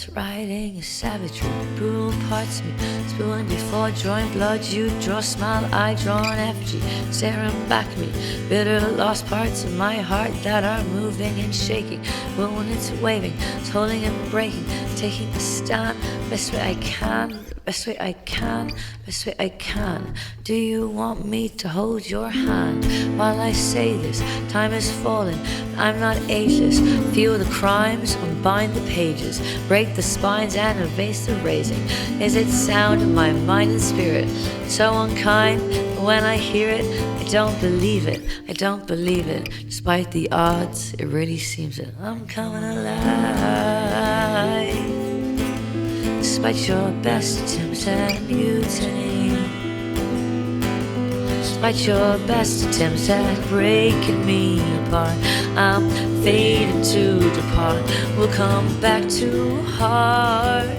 Once writing a savagery, brutal parts of me, spewing before drawing blood. You draw a smile, I draw an effigy, staring back at me. Bitter lost parts of my heart that are moving and shaking. When it's waving, it's holding and breaking, taking a stand, best way I can. Best way I can, best way I can. Do you want me to hold your hand while I say this? Time is falling, I'm not ageless. Feel the crimes, unbind the pages, break the spines and erase the raising. Is it sound in my mind and spirit? So unkind, but when I hear it, I don't believe it. I don't believe it. Despite the odds, it really seems that I'm coming alive. Despite your best attempts at mutiny, despite your best attempts at breaking me apart, I'm fated to depart. We'll come back too hard.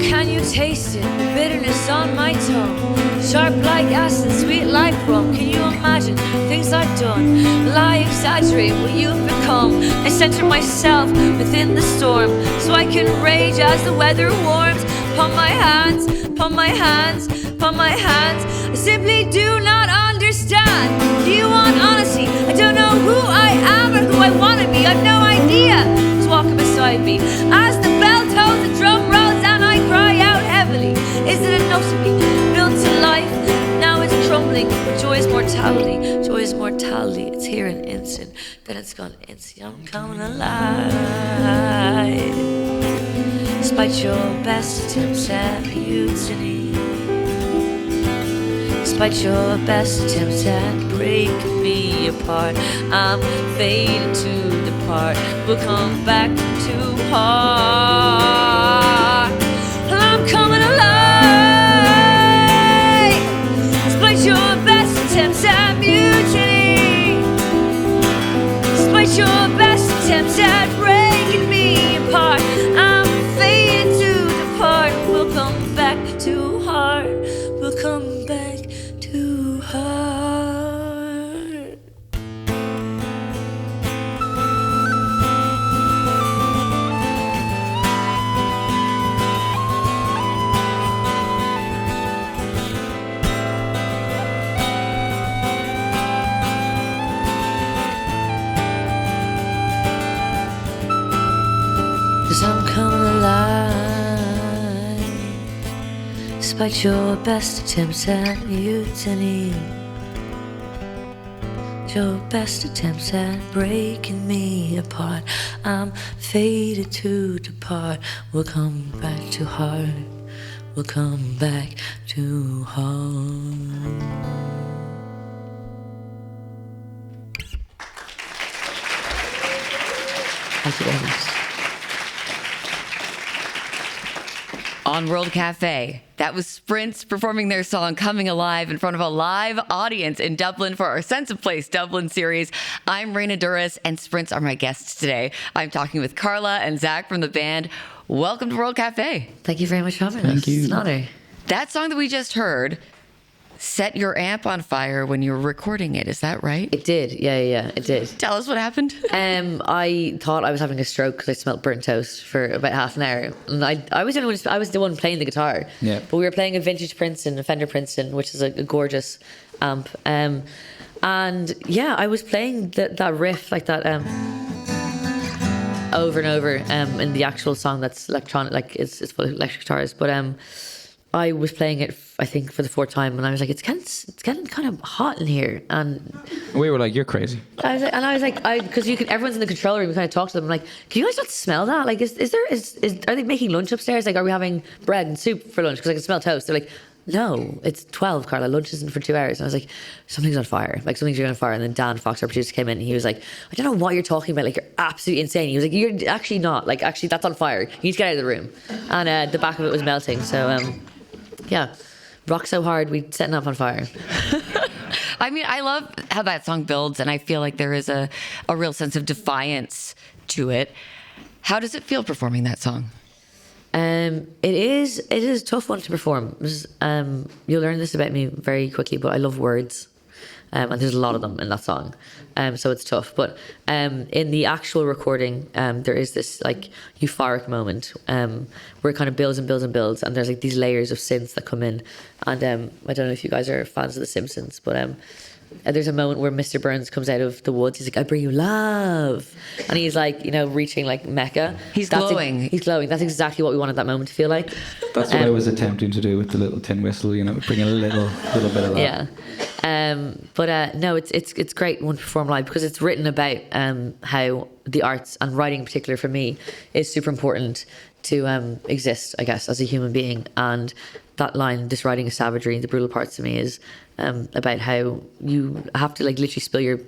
Can you taste it? The bitterness on my tongue, sharp like acid, sweet like rum. Can you imagine things I've done? Lie, exaggerate what you've become. I center myself within the storm, so I can rage as the weather warms. Upon my hands, upon my hands, upon my hands. I simply do not understand. Do you want honesty? I don't know who I am or who I want to be. I've no idea who's walking beside me. As the bell tolls, the drum rolls, and I cry out heavily. Is it enough to be built to life? Now it's crumbling. Joy is mortality. Joy is mortality. It's here in an instant. Then it's gone instant. I'm coming alive. Despite your best attempts at mutiny, despite your best attempts at breaking me apart, I'm fated to depart. We'll come back too hard. I'm coming alive. Despite your best attempts at mutiny, despite your best attempts at breaking me apart, I'm fated to depart. We'll come back too hard. We'll come back too hard. Cause I'm coming alive. Despite your best attempts at mutiny, your best attempts at breaking me apart, I'm fated to depart. We'll come back too hard. We'll come back too hard. Thank you, ladies. On World Cafe, that was Sprints performing their song Coming Alive in front of a live audience in Dublin for our Sense of Place Dublin series. I'm Raina Duras, and Sprints are my guests today. I'm talking with Carla and Zach from the band. Welcome to World Cafe. Thank you very much for having us. Thank you. It's an honor. That song that we just heard set your amp on fire when you were recording it. Is that right? It did. Yeah, it did. Tell us what happened. I thought I was having a stroke because I smelled burnt toast for about half an hour, and I was the one playing the guitar. Yeah. But we were playing a vintage Princeton, a Fender Princeton, which is a gorgeous amp. And yeah, I was playing that riff like that over and over in the actual song that's electronic, like it's full of electric guitars. But I was playing it, I think, for the fourth time, and I was like, it's getting kind of hot in here. And We were like, you're crazy. I was like, because everyone's in the control room. We kind of talk to them. I'm like, can you guys not smell that? Like, are they making lunch upstairs? Like, are we having bread and soup for lunch? Because I can smell toast. They're like, no, it's 12, Carla. Lunch isn't for 2 hours. And I was like, something's on fire. Like, something's on fire. And then Dan Fox, our producer, came in, and he was like, I don't know what you're talking about. Like, you're absolutely insane. He was like, you're actually not. Like, actually, that's on fire. You need to get out of the room. And the back of it was melting. So, yeah, rock so hard, we setting up on fire. I mean, I love how that song builds, and I feel like there is a real sense of defiance to it. How does it feel performing that song? It is a tough one to perform. You'll learn this about me very quickly, but I love words. and there's a lot of them in that song, so it's tough. But in the actual recording, there is this like euphoric moment where it kind of builds and builds and builds, and there's like these layers of synths that come in. And I don't know if you guys are fans of The Simpsons, but there's a moment where Mr. Burns comes out of the woods. He's like, "I bring you love," and he's like, reaching like Mecca. He's glowing. He's glowing. That's exactly what we wanted that moment to feel like. That's what I was attempting to do with the little tin whistle. Bring a little bit of that. Yeah. But no, it's great when performed live because it's written about how the arts and writing in particular for me is super important to exist, I guess, as a human being. And that line, "This writing is savagery, the brutal parts to me," is about how you have to like literally spill your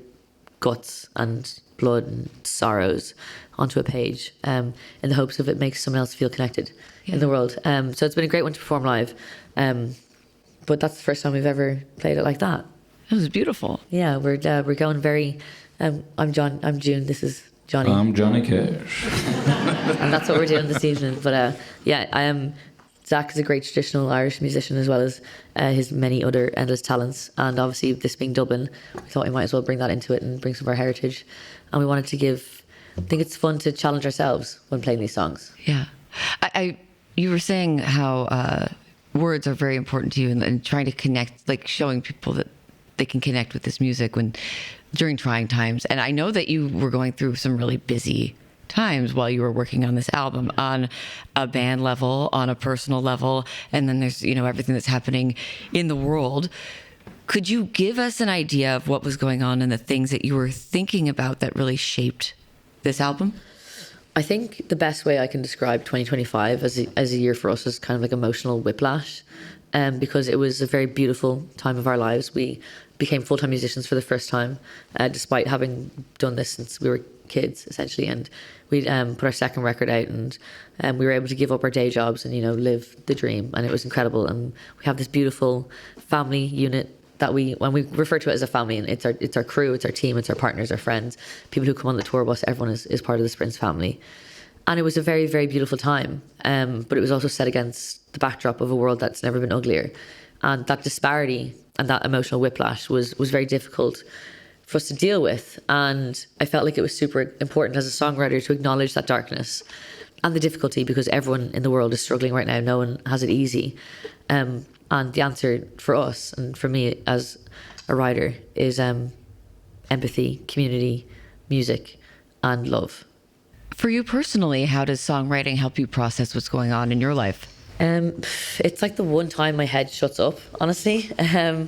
guts and blood and sorrows onto a page in the hopes of it makes someone else feel connected in the world. So it's been a great one to perform live. But that's the first time we've ever played it like that. It was beautiful. Yeah, we're going very. I'm June. This is Johnny. I'm Johnny Cash. And that's what we're doing this evening. But yeah, I am. Zach is a great traditional Irish musician as well as his many other endless talents. And obviously, this being Dublin, we thought we might as well bring that into it and bring some of our heritage. And we wanted to I think it's fun to challenge ourselves when playing these songs. Yeah. You were saying how words are very important to you and trying to connect, like showing people that they can connect with this music during trying times. And I know that you were going through some really busy times while you were working on this album on a band level, on a personal level, and then there's everything that's happening in the world. Could you give us an idea of what was going on and the things that you were thinking about that really shaped this album? I think the best way I can describe 2025 as a year for us is kind of like emotional whiplash, because it was a very beautiful time of our lives. We became full-time musicians for the first time, despite having done this since we were kids, essentially. And we put our second record out, and we were able to give up our day jobs and live the dream, and it was incredible. And we have this beautiful family unit that when we refer to it as a family, and it's our crew, it's our team, it's our partners, our friends, people who come on the tour bus. Everyone is part of the Sprints family. And it was a very, very beautiful time, but it was also set against the backdrop of a world that's never been uglier. And that disparity and that emotional whiplash was very difficult for us to deal with. And I felt like it was super important as a songwriter to acknowledge that darkness and the difficulty, because everyone in the world is struggling right now. No one has it easy. And the answer for us and for me as a writer is empathy, community, music, and love. For you personally, how does songwriting help you process what's going on in your life? It's like the one time my head shuts up, honestly. I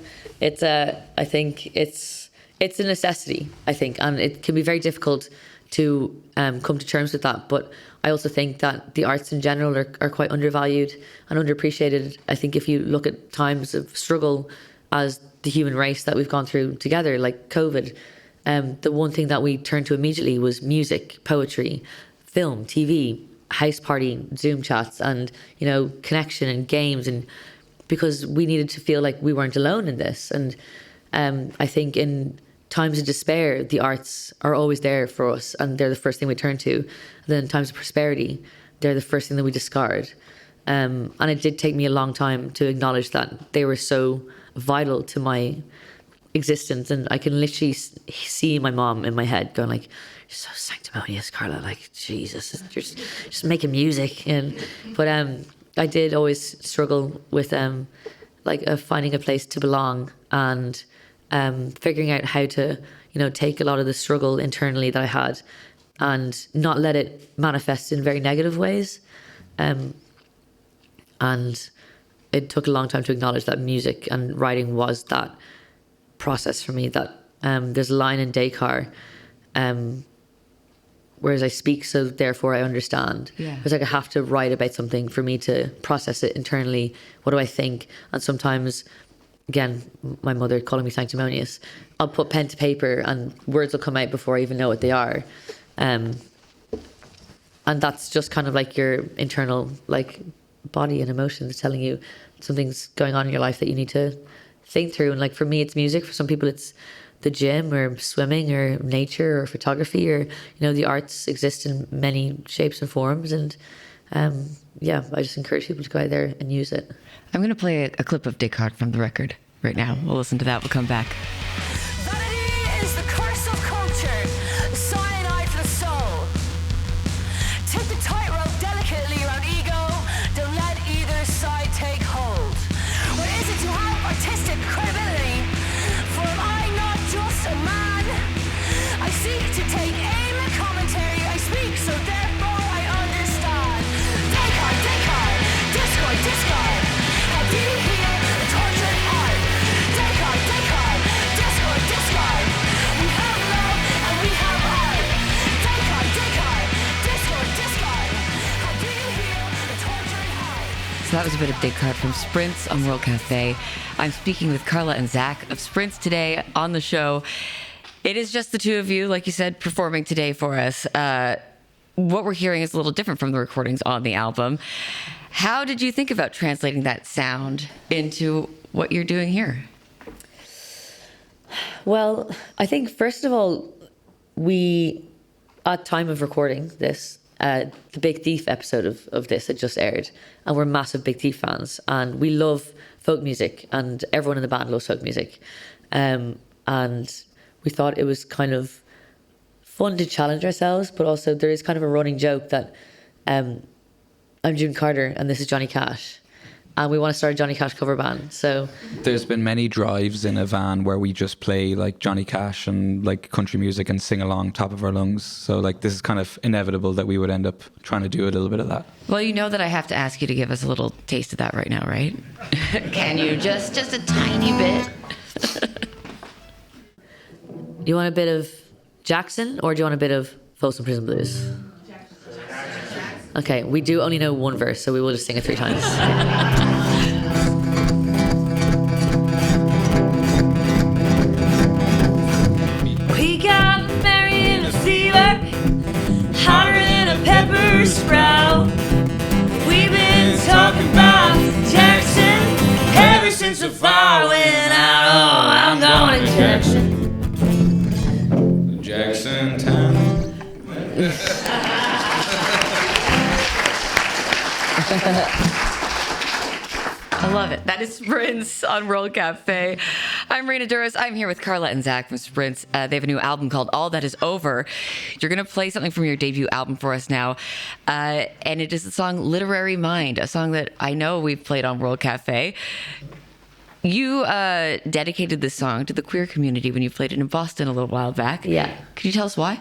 think it's a necessity, I think, and it can be very difficult to come to terms with that. But I also think that the arts in general are quite undervalued and underappreciated. I think if you look at times of struggle as the human race that we've gone through together, like COVID, the one thing that we turned to immediately was music, poetry, film, TV, house party, Zoom chats, and connection and games, and because we needed to feel like we weren't alone in this. And I think in times of despair, the arts are always there for us, and they're the first thing we turn to. And then in times of prosperity, they're the first thing that we discard. And it did take me a long time to acknowledge that they were so vital to my existence. And I can literally see my mom in my head going like, "You're so sanctimonious, Carla, like Jesus, you're just making music." But I did always struggle with finding a place to belong, and figuring out how to take a lot of the struggle internally that I had and not let it manifest in very negative ways. And it took a long time to acknowledge that music and writing was that process for me. That there's a line in Descartes, whereas I speak, so therefore I understand. Yeah. It's like I have to write about something for me to process it internally. What do I think? And sometimes, again, my mother calling me sanctimonious, I'll put pen to paper and words will come out before I even know what they are. And that's just kind of like your internal body and emotions telling you something's going on in your life that you need to think through. And for me, it's music. For some people, it's the gym or swimming or nature or photography, or the arts exist in many shapes and forms. And I just encourage people to go out there and use it. I'm going to play a clip of Descartes from the record right now. We'll listen to that. We'll come back. was a bit of Big Card from Sprints on World Cafe. I'm speaking with Carla and Zach of Sprints today on the show. It is just the two of you, like you said, performing today for us. What we're hearing is a little different from the recordings on the album. How did you think about translating that sound into what you're doing here? Well, I think first of all, we, at time of recording this, the Big Thief episode of this had just aired, and we're massive Big Thief fans, and we love folk music, and everyone in the band loves folk music, and we thought it was kind of fun to challenge ourselves, but also there is kind of a running joke that I'm June Carter and this is Johnny Cash, and we want to start a Johnny Cash cover band. So there's been many drives in a van where we just play like Johnny Cash and like country music and sing along top of our lungs. So like this is kind of inevitable that we would end up trying to do a little bit of that. Well, you know that I have to ask you to give us a little taste of that right now, right? Can you just a tiny bit? You want a bit of Jackson or do you want a bit of Folsom Prison Blues? Okay, we do only know one verse, so we will just sing it 3 times. We got married in a fever, hotter than a pepper sprout. We've been talking about Jackson ever since the fire went out. Oh, I'm going to Jackson. Jackson Town. I love it. That is Sprints on World Cafe. I'm Raina Duras. I'm here with Carla and Zach from Sprints. They have a new album called All That Is Over. You're going to play something from your debut album for us now. And it is the song Literary Mind, a song that I know we've played on World Cafe. You dedicated this song to the queer community when you played it in Boston a little while back. Yeah. Could you tell us why?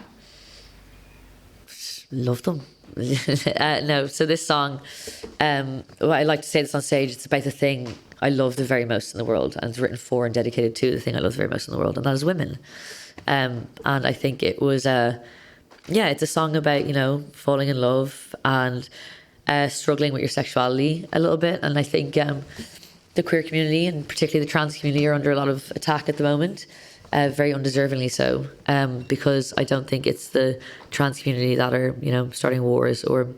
Love them. No, so this song, well, I like to say this on stage, it's about the thing I love the very most in the world, and it's written for and dedicated to the thing I love the very most in the world, and that is women. And I think it was it's a song about, you know, falling in love and struggling with your sexuality a little bit. And I think the queer community, and particularly the trans community, are under a lot of attack at the moment. Very undeservingly so, because I don't think it's the trans community that are, you know, starting wars or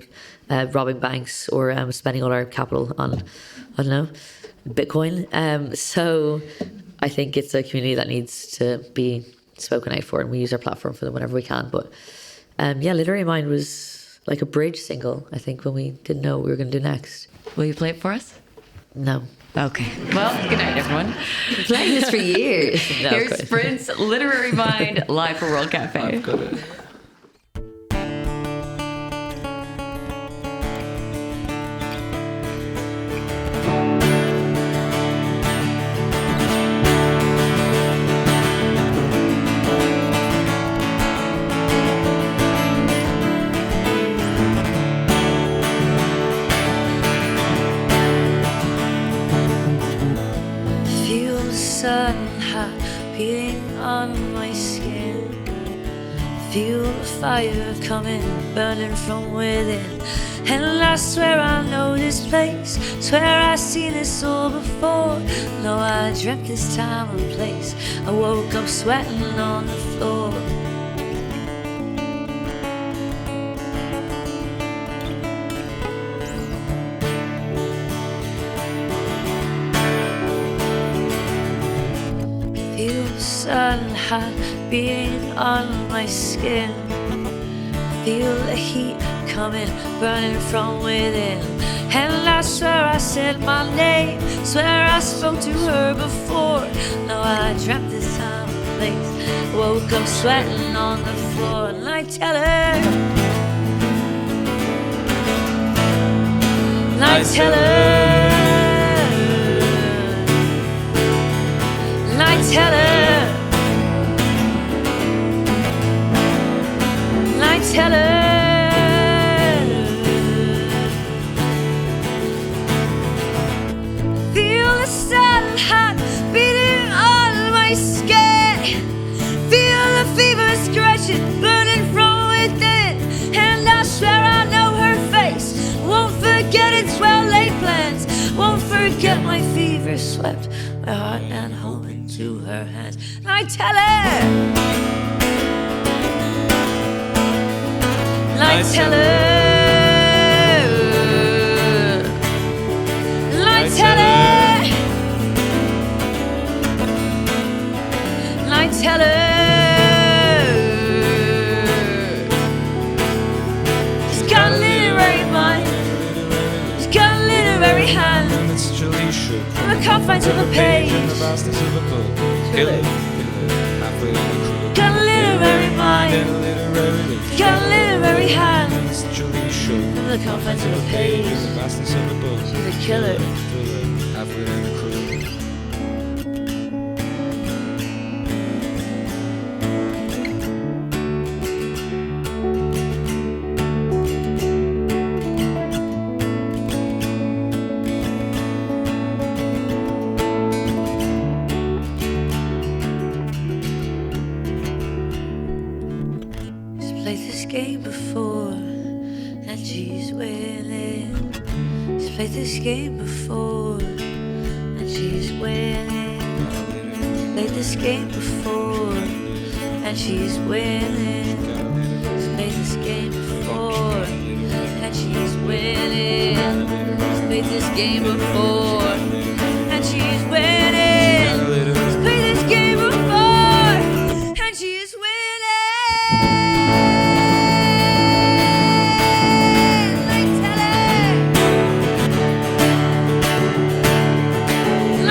robbing banks or spending all our capital on, I don't know, Bitcoin. So I think it's a community that needs to be spoken out for, and we use our platform for them whenever we can. But Literary Mind was like a bridge single, I think, when we didn't know what we were going to do next. Will you play it for us? No. Okay. Well, good night, everyone. Been playing this for years. No, Here's Sprint's Literary Mind live for World Cafe. I've got it. Beating on my skin, feel the fire coming, burning from within. And I swear I know this place, swear I've seen this all before. No, I dreamt this time and place, I woke up sweating on the floor. Feel the sun hot beating on my skin. Feel the heat coming, burning from within. And I swear I said my name, swear I spoke to her before. No, I dreamt this time and place, woke up sweating on the floor. And I tell her, and I tell her, and I tell her, and I tell her. Feel the sun hot beating on my skin. Feel the fever scratching, burning from within. And I swear I know her face, won't forget its well-laid plans. my heart and home into her hands. And I tell her, and I tell her, and I tell her, and I tell her. Got a literary mind, she's got a literary hand, from the confines of a page. Got a literary mind, got a literary hand, from the confines of a page. She's a killer. Played this game before, and she's winning. She's played this game before, and she's winning. Played this game before, and she's winning. She's played this game before, and she's winning. She's played this game before, and she's winning. She's played this game before, and she's winning.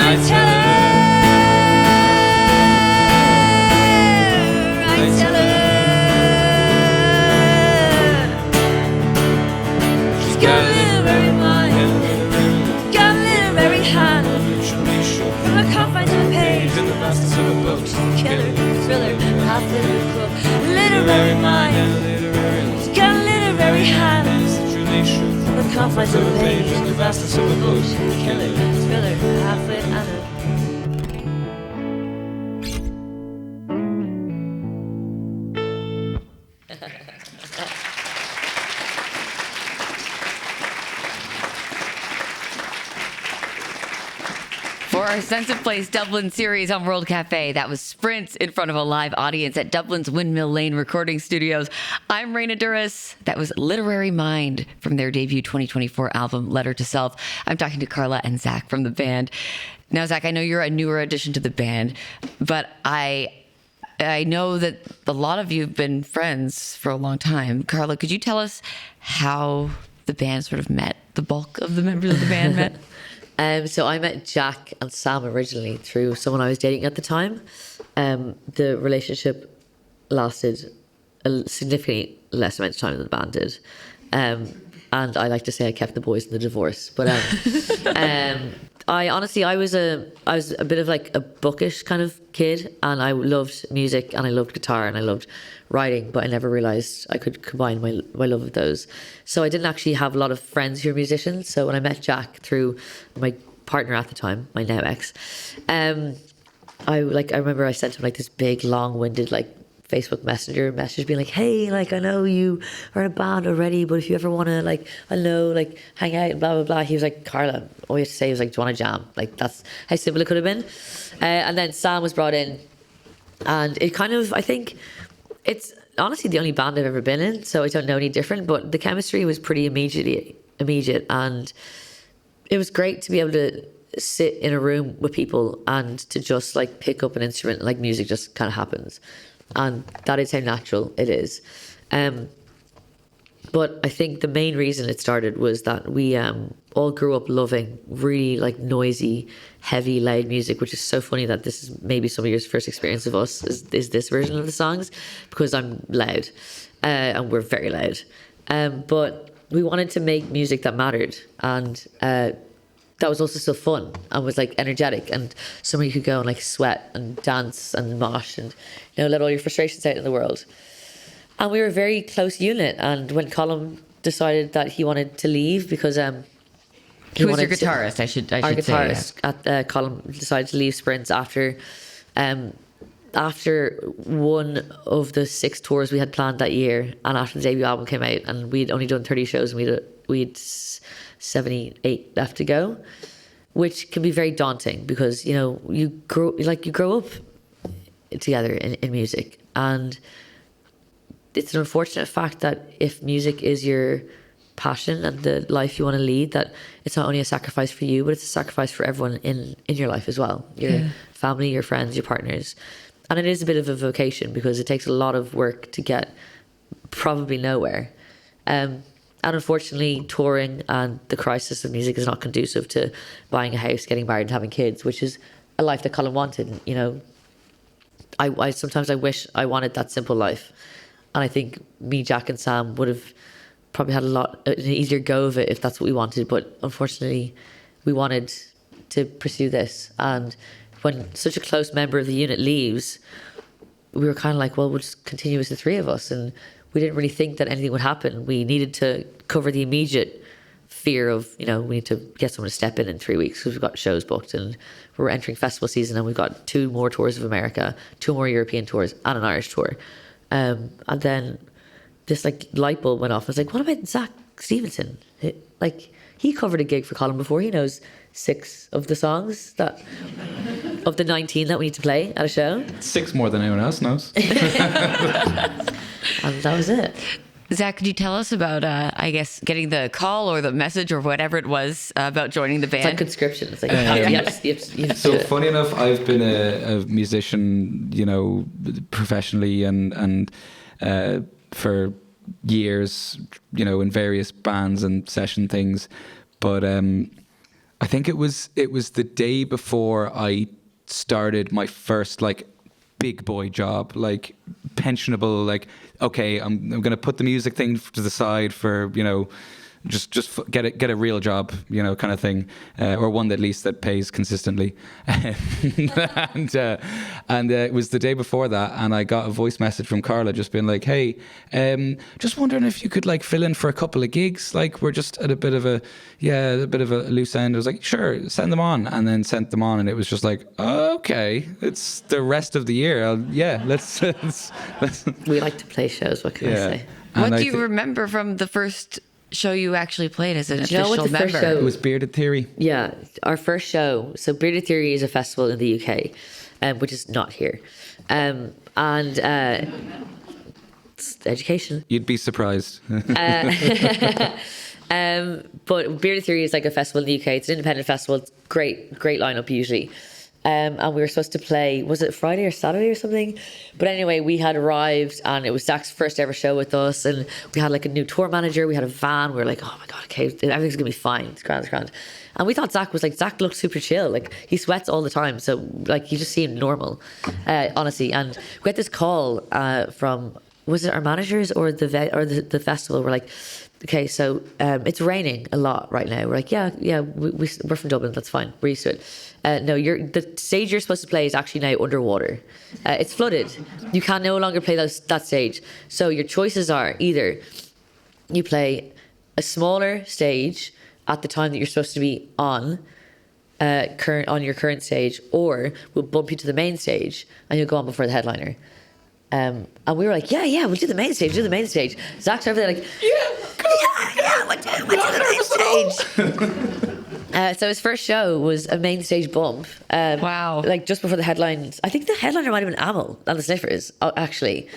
I tell her, I tell her, she's got a literary mind, got a literary hand, from the confines of a page, killer, thriller, half-literary book, literary mind, she's got a literary hand, from the confines of a page, the vastness of a book, killer, thriller, half-wit, and a For our Sense of Place Dublin series on World Cafe, that was Sprints in front of a live audience at Dublin's Windmill Lane recording studios. I'm Raina Duras. That was Literary Mind from their debut 2024 album, Letter to Self. I'm talking to Carla and Zach from the band. Now, Zach, I know you're a newer addition to the band, but I know that a lot of you have been friends for a long time. Carla, could you tell us how the band sort of met, the bulk of the members of the band met? So I met Jack and Sam originally through someone I was dating at the time. The relationship lasted a significantly less amount of time than the band did. And I like to say I kept the boys in the divorce. But I was a bit of like a bookish kind of kid, and I loved music and I loved guitar and I loved writing, but I never realised I could combine my love of those. So I didn't actually have a lot of friends who were musicians. So when I met Jack through my partner at the time, my now ex, I remember I sent him like this big long-winded like Facebook Messenger message being like, hey, like I know you are in a band already, but if you ever want to like, I know, like hang out and blah blah blah. He was like, Carla, all you have to say was like, do you want to jam? Like that's how simple it could have been. And then Sam was brought in, and it kind of, I think it's honestly the only band I've ever been in, so I don't know any different, but the chemistry was pretty immediate, and it was great to be able to sit in a room with people and to just like pick up an instrument, like music just kind of happens. And that is how natural it is. But I think the main reason it started was that we all grew up loving really like noisy, heavy, loud music, which is so funny that this is maybe some of your first experience of us is this version of the songs, because I'm loud and we're very loud. But we wanted to make music that mattered, and that was also still fun and was like energetic, and somewhere you could go and like sweat and dance and mosh and, you know, let all your frustrations out in the world. And we were a very close unit. And when Colm decided that he wanted to leave because he was your guitarist, I should our say. guitarist at Colm decided to leave Sprints after one of the 6 tours we had planned that year, and after the debut album came out, and we'd only done 30 shows and we'd 78 left to go. which can be very daunting because, you know, you grow up together in music. And it's an unfortunate fact that if music is your passion and the life you want to lead, that it's not only a sacrifice for you, but it's a sacrifice for everyone in your life as well. Your family, your friends, your partners. And it is a bit of a vocation because it takes a lot of work to get probably nowhere. And unfortunately, touring and the crisis of music is not conducive to buying a house, getting married and having kids, which is a life that Colin wanted. You know, I sometimes I wish I wanted that simple life. And I think me, Jack and Sam would have probably had an easier go of it if that's what we wanted. But unfortunately, we wanted to pursue this. And when such a close member of the unit leaves, we were kind of like, well, we'll just continue as the three of us. And we didn't really think that anything would happen. We needed to cover the immediate fear of, you know, we need to get someone to step in 3 weeks because we've got shows booked and we're entering festival season and we've got 2 more tours of America, 2 more European tours and an Irish tour. And then this like light bulb went off. I was like, what about Zach Stevenson? Like, he covered a gig for Colin before. He knows 6 of the songs of the 19 that we need to play at a show. 6 more than anyone else knows. And that was it. Zach, could you tell us about, I guess, getting the call or the message or whatever it was about joining the band? It's like conscription. It's like, you have to So do it. funny enough, I've been a musician, you know, professionally and for years, you know, in various bands and session things. But I think it was the day before I started my first like big boy job, like pensionable, like, okay, I'm going to put the music thing to the side for, you know, just get a real job, you know, kind of thing, or one at least that pays consistently. and it was the day before that, and I got a voice message from Carla just being like, hey, just wondering if you could like fill in for a couple of gigs, like we're just at a bit of a loose end. I was like, sure, send them on, and then sent them on, and it was just like, oh, okay, it's the rest of the year. Let's We like to play shows, what can I say? What do you remember from the first show you actually played as an official member? It was Bearded Theory. Yeah, our first show. So Bearded Theory is a festival in the UK, which is not here. And it's education. You'd be surprised. But Bearded Theory is like a festival in the UK. It's an independent festival. It's great lineup usually. And we were supposed to play, was it Friday or Saturday or something? But anyway, we had arrived and it was Zach's first ever show with us. And we had like a new tour manager. We had a van. We were like, oh my God, okay, everything's going to be fine. It's grand. And we thought Zach looked super chill. Like, he sweats all the time. So like, he just seemed normal, honestly. And we had this call from, was it our managers or the festival? We're like, okay, so it's raining a lot right now. We're like, we're from Dublin. That's fine. We're used to it. No, the stage you're supposed to play is actually now underwater. It's flooded. You can no longer play that stage. So your choices are either you play a smaller stage at the time that you're supposed to be on your current stage, or we'll bump you to the main stage and you'll go on before the headliner. And we were like, yeah, we'll do the main stage. Zach's over there like, we'll do the main stage. So his first show was a main stage bump. Wow. Like just before the headlines. I think the headliner might have been Amel and the Sniffers, actually.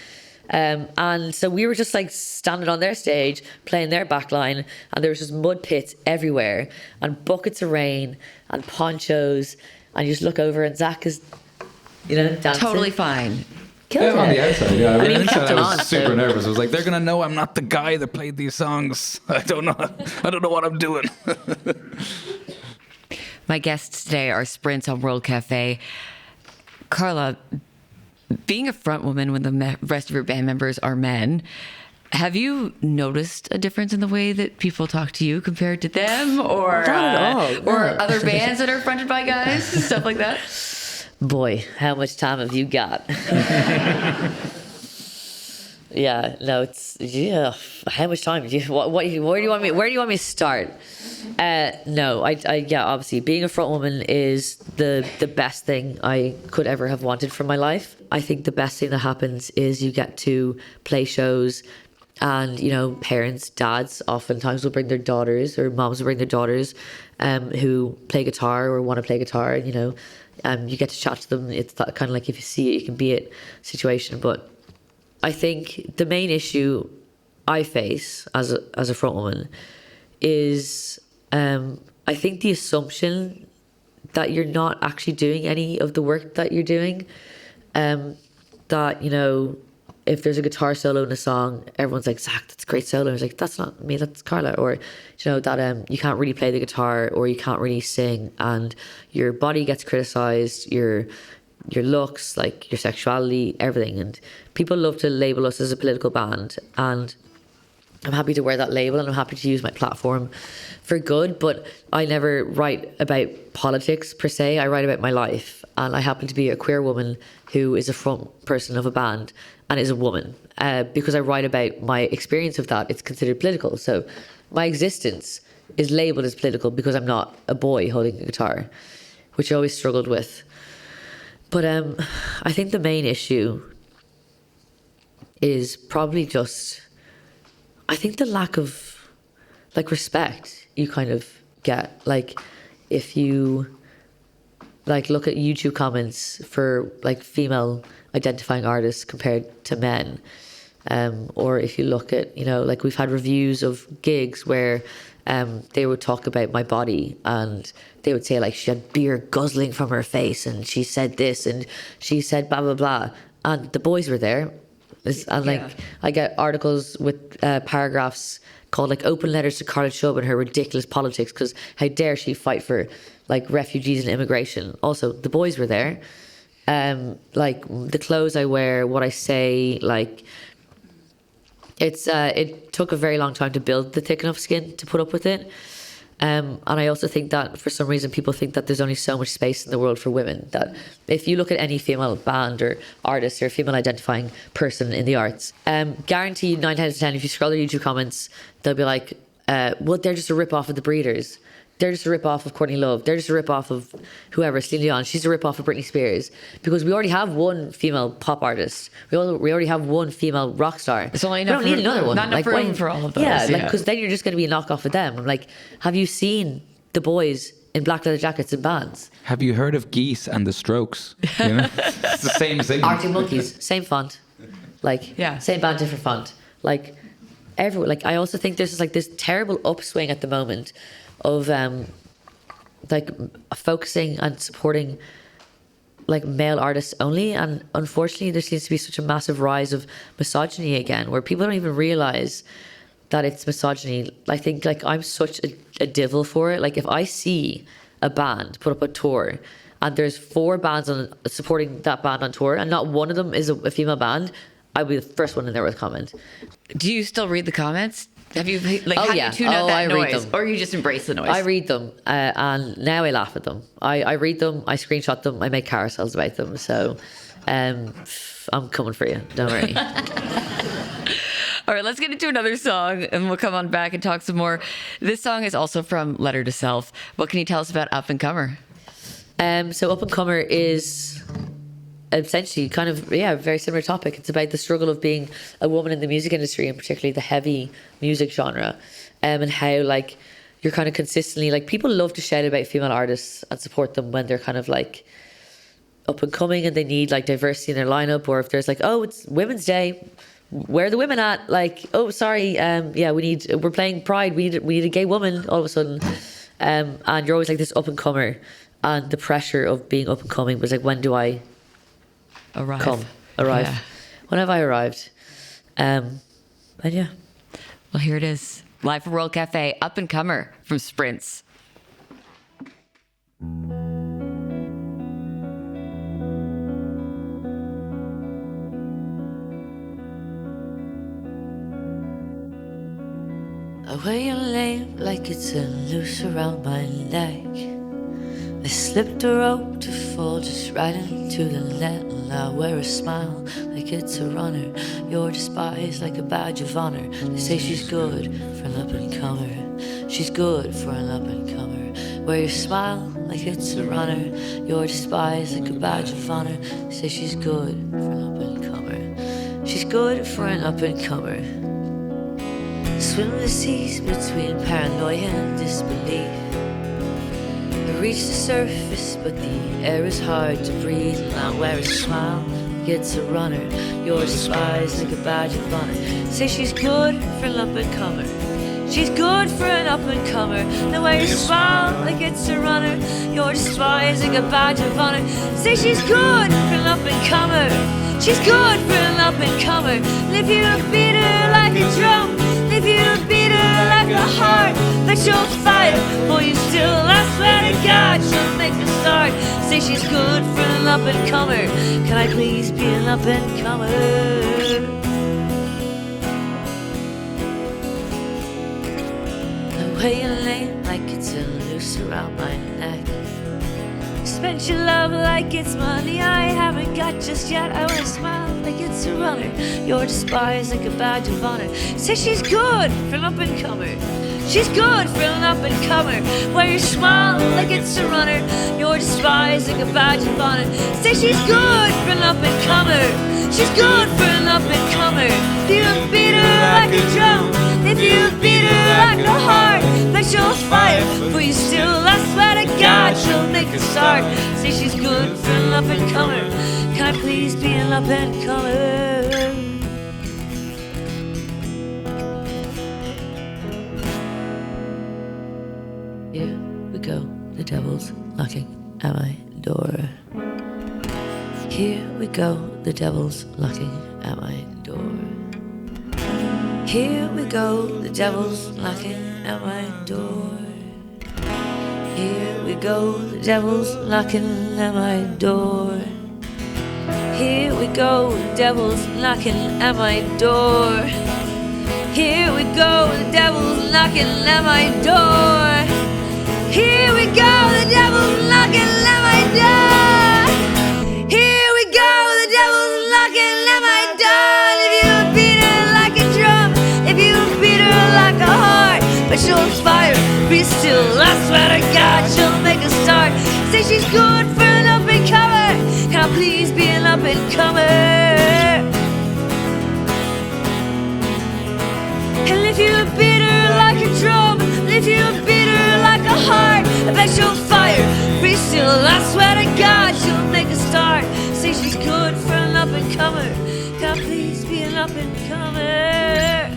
And so we were just like standing on their stage, playing their backline, and there was just mud pits everywhere and buckets of rain and ponchos. And you just look over and Zach is, you know, dancing. Totally fine. Yeah, on the outside, yeah. I mean, On the we kept inside, it I was on, super so- nervous. I was like, they're gonna know I'm not the guy that played these songs. I don't know what I'm doing. My guests today are Sprints on World Cafe. Carla, being a front woman when the rest of your band members are men, have you noticed a difference in the way that people talk to you compared to them, or Not at all, or no. other bands that are fronted by guys, stuff like that? Boy, how much time have you got? Yeah, no, it's how much time do you? Where do you want me? Where do you want me to start? No, obviously, being a front woman is the best thing I could ever have wanted for my life. I think the best thing that happens is you get to play shows And, parents, dads oftentimes will bring their daughters, or moms will bring their daughters who play guitar or want to play guitar. You get to chat to them. It's that kind of like, if you see it, you can be it situation. But I think the main issue I face as a front woman is I think the assumption that you're not actually doing any of the work that you're doing. That, if there's a guitar solo in a song, everyone's like, Zach, that's a great solo. I was like, that's not me, that's Carla. Or, that you can't really play the guitar, or you can't really sing, and your body gets criticized, your looks, like your sexuality, everything. And people love to label us as a political band. And I'm happy to wear that label, and I'm happy to use my platform for good, but I never write about politics per se. I write about my life, and I happen to be a queer woman who is a front person of a band and is a woman. Because I write about my experience of that, it's considered political. So my existence is labelled as political because I'm not a boy holding a guitar, which I always struggled with. But I think the main issue is probably just, I think, the lack of respect you kind of get. Like, if you look at YouTube comments for female identifying artists compared to men, or if you look at, we've had reviews of gigs where they would talk about my body, and they would say she had beer guzzling from her face, and she said this, and she said blah blah blah, and the boys were there. And I get articles with paragraphs called open letters to Carla Chubb and her ridiculous politics, because how dare she fight for refugees and immigration. Also, the boys were there. The clothes I wear, what I say, it took a very long time to build the thick enough skin to put up with it. And I also think that for some reason people think that there's only so much space in the world for women, that if you look at any female band or artist or female identifying person in the arts, guaranteed 9 times out of 10, if you scroll their YouTube comments, they'll be like, well, they're just a rip-off of the Breeders. They're just a rip-off of Courtney Love. They're just a rip-off of whoever, Celine Dion. She's a rip-off of Britney Spears. Because we already have one female pop artist. We already have one female rock star. It's only we don't need another one. Not enough room for all of those. Yeah, because then you're just going to be a knockoff of them. I'm like, have you seen the boys in black leather jackets and bands? Have you heard of Geese and the Strokes? It's the same thing. Arctic Monkeys, same font. Same band, different font. I also think there's this terrible upswing at the moment of focusing and supporting male artists only, and unfortunately there seems to be such a massive rise of misogyny again, where people don't even realize that it's misogyny. I think I'm such a devil for it. If I see a band put up a tour and there's 4 bands supporting that band on tour and not one of them is a female band, I'll be the first one in there with a comment. Do you still read the comments? Have you you tune out that I noise, read them. or you just embrace the noise? I read them, and now I laugh at them. I read them, I screenshot them, I make carousels about them. So I'm coming for you, don't worry. All right, let's get into another song, and we'll come on back and talk some more. This song is also from Letter to Self. What can you tell us about Up and Comer? So Up and Comer is essentially kind of, a very similar topic. It's about the struggle of being a woman in the music industry, and particularly the heavy music genre, and how you're kind of consistently, people love to shout about female artists and support them when they're kind of up and coming and they need diversity in their lineup, or if there's oh, it's Women's Day, where are the women at? Oh, sorry, we're playing Pride, we need a gay woman all of a sudden, and you're always this up and comer, and the pressure of being up and coming was when do I arrive? Yeah. When have I arrived? And yeah. Well, here it is. Live from World Cafe, Up and Comer from Sprints. I wear your name like it's a noose around my neck. I slipped a rope to fall just right into the net, and I wear a smile like it's a runner. You're despised like a badge of honor. They say she's good for an up-and-comer. She's good for an up-and-comer. Wear your smile like it's a runner. You're despised like a badge of honor. They say she's good for an up-and-comer. She's good for an up-and-comer. Swim the seas between paranoia and disbelief. I reach the surface, but the air is hard to breathe. And I wear a smile, gets a runner. You're despised like a badge of honor. Say she's good for an up-and-comer. She's good for an up-and-comer. The way you smile like it's a runner. You're despised like a badge of honor. Say she's good for an up-and-comer. She's good for an up-and-comer. And if you beat her like a drum, if you beat her like a heart, that she'll fight for you still. I swear to God, she'll make a start. Say she's good for an up-and-comer. Can I please be an up-and-comer? Way you lay like it's a noose around my neck. Spent your love like it's money I haven't got just yet. I wanna smile like it's a runner. You're despised like a badge of honor. Say she's good for an up-and-comer. She's good for an up-and-comer. Wear your smile like it's a runner. You're despised like a badge of honor. Say she's good for an up-and-comer. She's good for an up-and-comer. If you beat her like a drum, if you beat her like a heart, then she'll fight for you still. I swear to God, she'll make a start. Say she's good for an up-and-comer. Can I please be an up-and-comer? Here we go, the devil's knocking at my door. Here we go, the devil's knocking at my door. Here we go, the devil's knocking at my door. Here we go, the devil's knocking at my door. Here we go, the devil's knocking at my door. Here we go, the devil's knocking at my door. Here we go, the devil's knocking at my door. Here we go, the devil's knocking at my door. If you beat her like a drum, if you beat her like a heart, but she'll fire, be still. I swear to God, she'll make a start. Say she's good for an up-and-comer. Can I please be an up-and-comer? And if you beat her like a drum, if you beat her like a heart, I bet she'll fire, be still. I swear to God, she'll make a start. Say she's good for an up-and-comer. Can I please be an up-and-comer?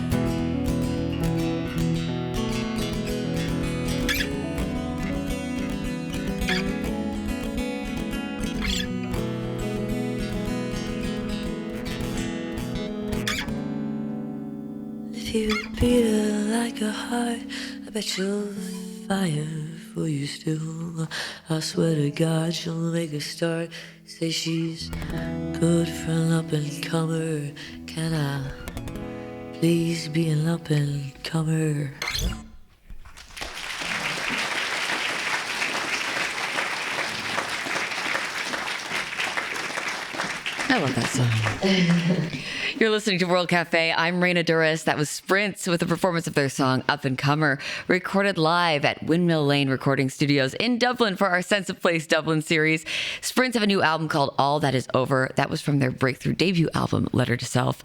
If you beat her like a heart, I bet she'll fire for you still. I swear to God, she'll make a start. Say she's good for an up-and-comer. Can I please be an up-and-comer? I love that song. You're listening to World Cafe. I'm Raina Duras. That was Sprints with a performance of their song Up and Comer, recorded live at Windmill Lane Recording Studios in Dublin for our Sense of Place Dublin series. Sprints have a new album called All That Is Over. That was from their breakthrough debut album, Letter to Self.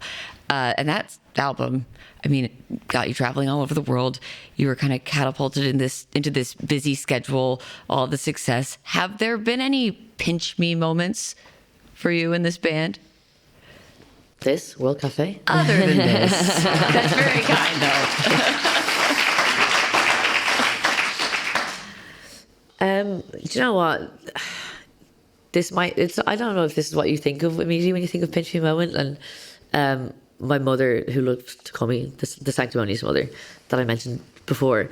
And that album, I mean, got you traveling all over the world. You were kind of catapulted into this busy schedule, all the success. Have there been any pinch me moments for you in this band? This World Cafe? Other than this. That's very kind, though. Do you know what? I don't know if this is what you think of immediately when you think of pinch me moment. And my mother, who loved to call me the sanctimonious mother that I mentioned before,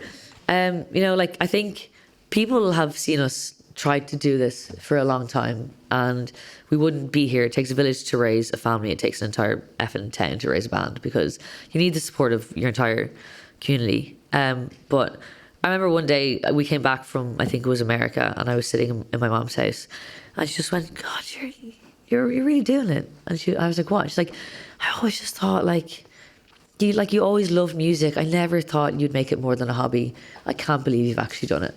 I think people have seen us try to do this for a long time, and we wouldn't be here. It takes a village to raise a family. It takes an entire effing town to raise a band, because you need the support of your entire community. But I remember one day we came back from, I think it was America, and I was sitting in my mom's house, and she just went, "God, you're really doing it." And I was like, "What?" She's like, "I always just thought you always loved music. I never thought you'd make it more than a hobby. I can't believe you've actually done it."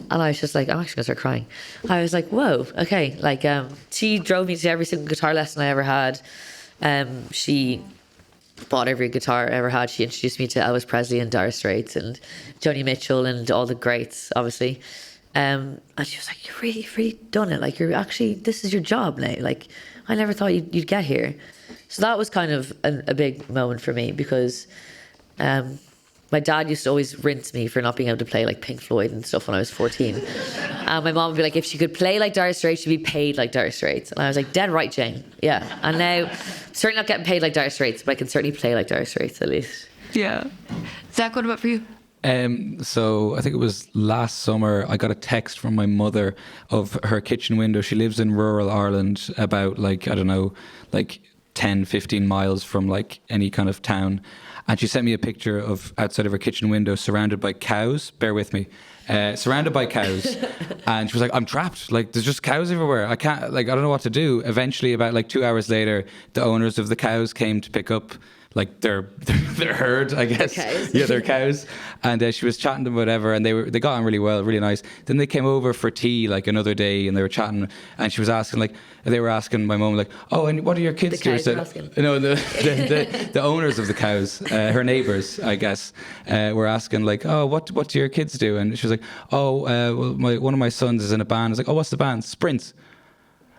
And I was just like, I'm actually gonna start crying. I was like, whoa, okay. She drove me to every single guitar lesson I ever had. She bought every guitar I ever had. She introduced me to Elvis Presley and Dire Straits and Joni Mitchell and all the greats, obviously. And she was like, you've really done it. Like, you're actually, this is your job now. Like, I never thought you'd get here. So that was kind of a big moment for me, because my dad used to always rinse me for not being able to play like Pink Floyd and stuff when I was 14. And my mom would be like, if she could play like Dire Straits, she'd be paid like Dire Straits. And I was like, dead right, Jane. Yeah. And now, certainly not getting paid like Dire Straits, but I can certainly play like Dire Straits at least. Yeah. Zach, what about for you? So I think it was last summer, I got a text from my mother of her kitchen window. She lives in rural Ireland, about like, I don't know, like 10, 15 miles from like any kind of town. And she sent me a picture of outside of her kitchen window surrounded by cows. Bear with me. Surrounded by cows. And she was like, I'm trapped. Like, there's just cows everywhere. I can't, like, I don't know what to do. Eventually, about like 2 hours later, the owners of the cows came to pick up like their herd, I guess. Yeah, their cows. And she was chatting to them, whatever, and they got on really well, really nice. Then they came over for tea like another day, and they were chatting, and she was asking, like, they were asking my mum, like, oh, and what are your kids doing? No, the owners of the cows, her neighbours, I guess, were asking, like, oh, what do your kids do? And she was like, oh, well, one of my sons is in a band. I was like, oh, what's the band? Sprints.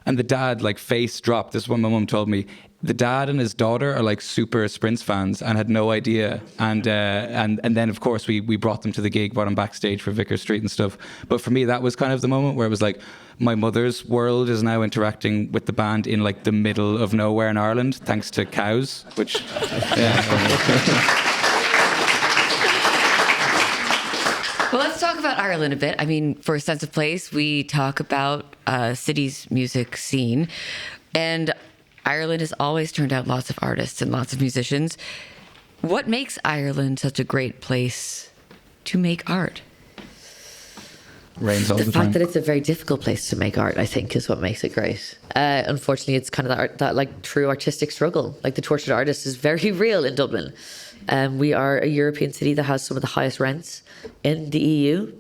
And the dad, like, face dropped. This is what my mum told me. The dad and his daughter are like super Sprints fans and had no idea. And then, of course, we brought them to the gig, brought them backstage for Vicar Street and stuff. But for me, that was kind of the moment where it was like, my mother's world is now interacting with the band in like the middle of nowhere in Ireland, thanks to cows, which... Yeah. Well, let's talk about Ireland a bit. I mean, for A Sense of Place, we talk about city's music scene. And Ireland has always turned out lots of artists and lots of musicians. What makes Ireland such a great place to make art? Rains all the time. The fact that it's a very difficult place to make art, I think, is what makes it great. Unfortunately, it's kind of that like true artistic struggle. Like, the tortured artist is very real in Dublin. We are a European city that has some of the highest rents in the EU.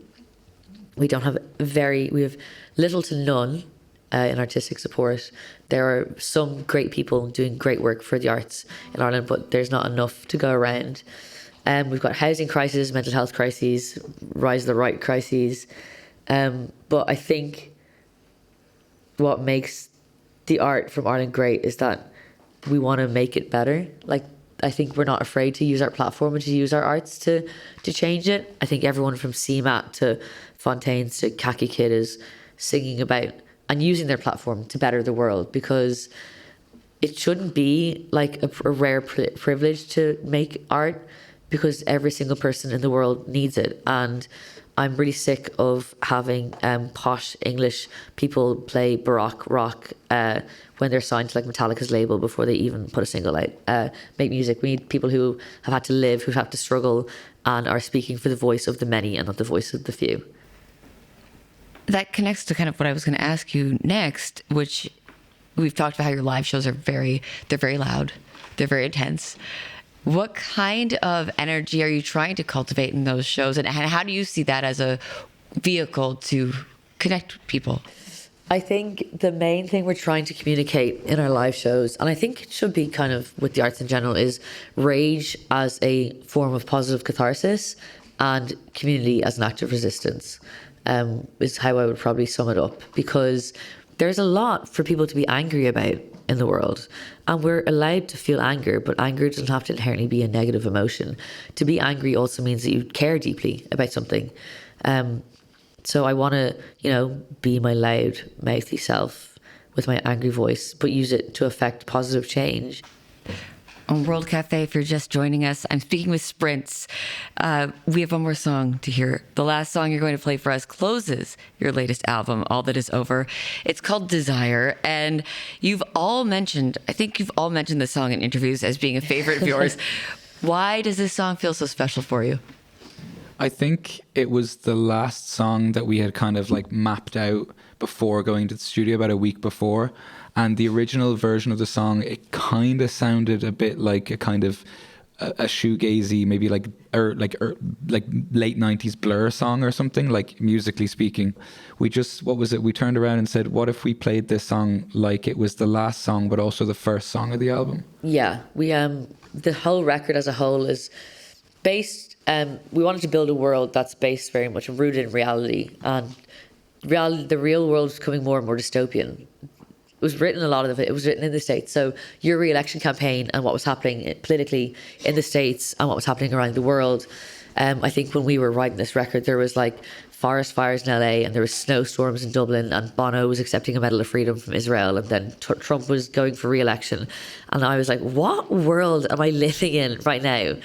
We have little to none in artistic support. There are some great people doing great work for the arts in Ireland, but there's not enough to go around. We've got housing crises, mental health crises, rise of the right crises. But I think what makes the art from Ireland great is that we want to make it better. Like, I think we're not afraid to use our platform and to use our arts to change it. I think everyone from CMAT to Fontaines to Khaki Kid is singing about and using their platform to better the world, because it shouldn't be like a rare privilege to make art, because every single person in the world needs it. And I'm really sick of having posh English people play Baroque rock when they're signed to like Metallica's label before they even put a single out. Make music. We need people who have had to live, who have to struggle, and are speaking for the voice of the many and not the voice of the few. That connects to kind of what I was going to ask you next, which we've talked about how your live shows are they're very loud, they're very intense. What kind of energy are you trying to cultivate in those shows? And how do you see that as a vehicle to connect with people? I think the main thing we're trying to communicate in our live shows, and I think it should be kind of with the arts in general, is rage as a form of positive catharsis and community as an act of resistance, is how I would probably sum it up. Because there's a lot for people to be angry about in the world, and we're allowed to feel anger, but anger doesn't have to inherently be a negative emotion. To be angry also means that you care deeply about something. So I want to, be my loud, mouthy self with my angry voice, but use it to affect positive change. On World Cafe, if you're just joining us, I'm speaking with Sprints. We have one more song to hear. The last song you're going to play for us closes your latest album, All That Is Over. It's called Desire, and you've all mentioned this song in interviews as being a favorite of yours. Why does this song feel so special for you? I think it was the last song that we had kind of like mapped out before going to the studio, about a week before. And the original version of the song, it kind of sounded a bit like a kind of a shoegazy, maybe like late 90s Blur song or something, like musically speaking. We turned around and said, what if we played this song like it was the last song, but also the first song of the album? Yeah, we the whole record as a whole is based. We wanted to build a world that's based very much rooted in reality, and the real world is becoming more and more dystopian. It was written, a lot of it was written in the States. So your re-election campaign and what was happening politically in the States and what was happening around the world. I think when we were writing this record, there was like forest fires in LA, and there was snowstorms in Dublin, and Bono was accepting a Medal of Freedom from Israel, and then Trump was going for re-election. And I was like, what world am I living in right now?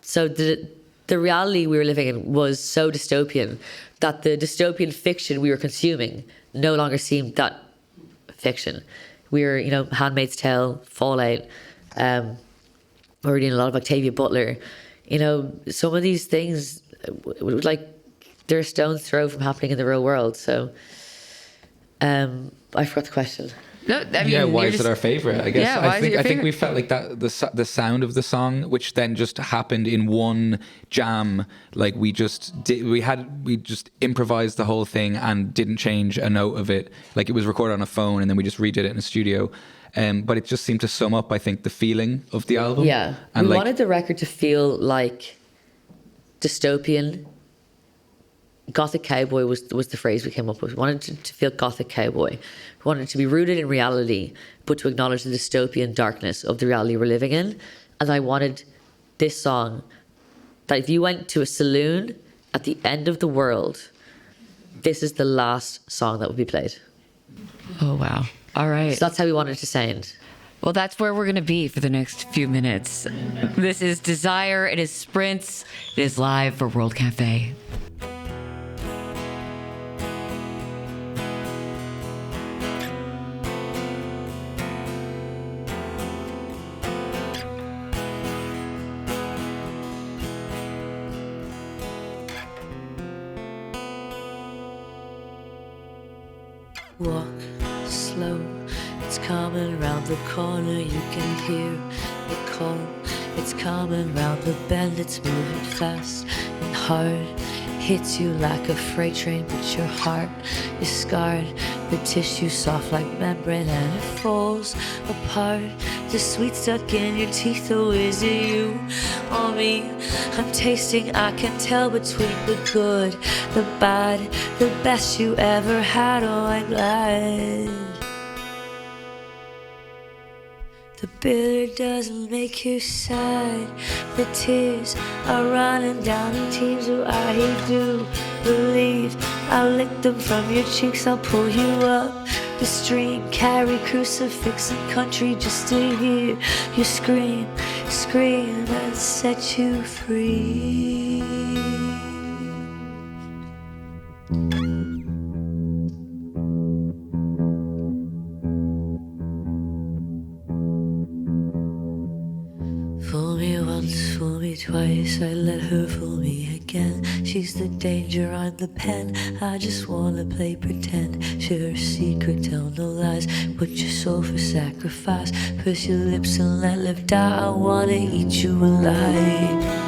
So the reality we were living in was so dystopian that the dystopian fiction we were consuming no longer seemed that fiction. We were, Handmaid's Tale, Fallout, we were reading a lot of Octavia Butler. Some of these things, like, they're a stone's throw from happening in the real world. So, I forgot the question. No, I mean, why is it our favorite? I guess. Yeah, why is it your I think favorite? we felt like that the sound of the song, which then just happened in one jam. Like we just improvised the whole thing and didn't change a note of it. Like it was recorded on a phone, and then we just redid it in a studio. But it just seemed to sum up, I think, the feeling of the album. Yeah, and we wanted the record to feel like dystopian. Gothic cowboy was the phrase we came up with. We wanted it to feel gothic cowboy. We wanted it to be rooted in reality, but to acknowledge the dystopian darkness of the reality we're living in. And I wanted this song that if you went to a saloon at the end of the world, this is the last song that would be played. Oh, wow. All right. So that's how we wanted it to sound. Well, that's where we're going to be for the next few minutes. This is Desire. It is Sprints. It is live for World Cafe. Walk slow, it's coming round the corner, you can hear it call. It's coming round the bend, it's moving fast and hard. Hits you like a freight train, but your heart is scarred. The tissue soft like membrane and it falls apart. The sweet stuck in your teeth, oh is it you or me? I'm tasting, I can tell between the good, the bad, the best you ever had, oh I'm glad. The bitter doesn't make you sad. The tears are running down in teams. Oh, I do believe I'll lick them from your cheeks. I'll pull you up the stream, carry crucifix and country just to hear you scream, scream and set you free. Fool me once, fool me twice, I let her fool me again. She's the danger, I'm the pen, I just wanna play pretend. Share a secret, tell no lies, put your soul for sacrifice. Push your lips and let live die, I wanna eat you alive.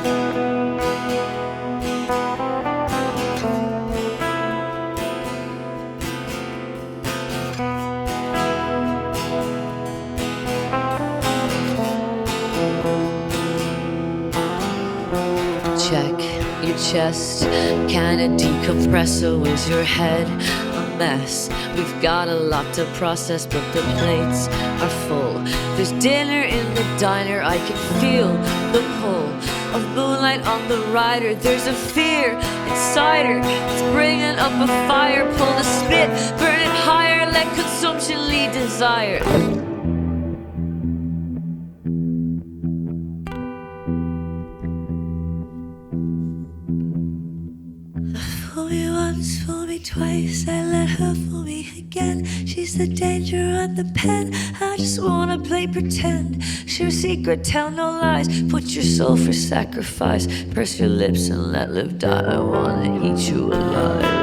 Check your chest, kinda decompress, so is your head a mess? We've got a lot to process, but the plates are full. There's dinner in the diner, I can feel the pull of moonlight on the rider. There's a fear inside her, it's bringing up a fire. Pull the spit, burn it higher, let consumption lead desire. Fool me once, fool me twice, I let her fool me again. She's the danger, I'm the pen, I just wanna play pretend. Share secret, tell no lies, put your soul for sacrifice. Press your lips and let live die, I wanna eat you alive.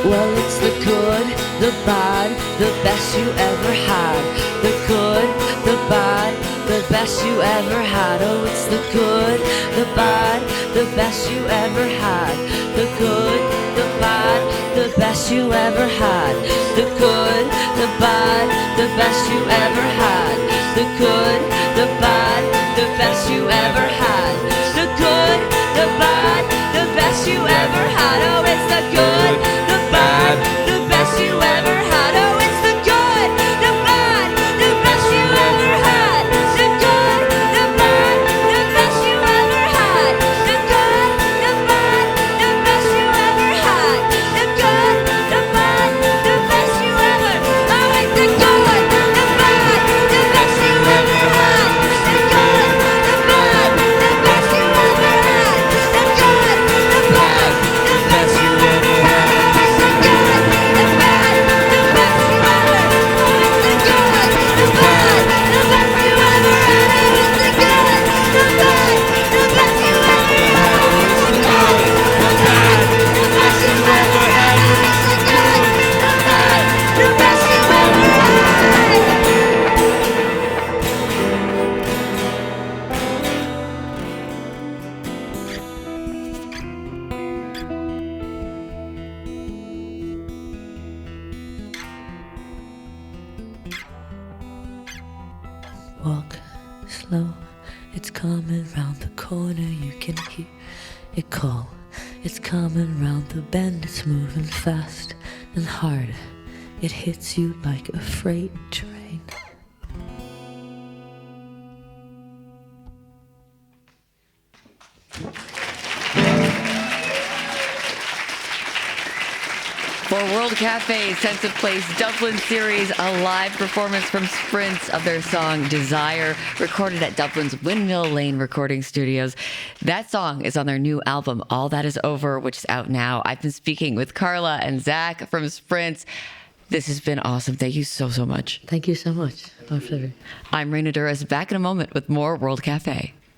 Well, it's the good, the bad, the best you ever had. The good, the bad, the best you ever had. Oh, it's the good, the bad, the best you ever had. The good, the bad, the best you ever had. The good, the bad, the best you ever had. The good, the bad, the best you ever had. The good, the bad, the best you ever had. Oh, it's the good, the bad, the best you ever had. Oh, it's the good, the bad, the best you ever had. The good, the bad, the best you ever had. The good, the bad, the best you ever had. The good, the bad, the best you ever. Oh, it's the good, the bad, the best you ever had. The good, the bad, the best you ever had. The good, the bad, the best you ever had. The good, the bad, the best you ever. Oh, it's the good, the bad, the best you ever had. It's the good, the bad, the best you ever had. It's the good, the bad, the best you ever had. It's the good, the bad, the best you ever had. Walk slow, it's coming round the corner, you can hear it call. It's coming round the bend, it's moving fast and hard. It hits you like a freight train. For World Cafe Sense of Place Dublin series, a live performance from Sprints of their song Desire, recorded at Dublin's Windmill Lane recording studios. That song is on their new album, All That Is Over, which is out now. I've been speaking with Carla and Zach from Sprints. This has been awesome. Thank you so, so much. Thank you so much. My pleasure. I'm Raina Duras, back in a moment with more World Cafe.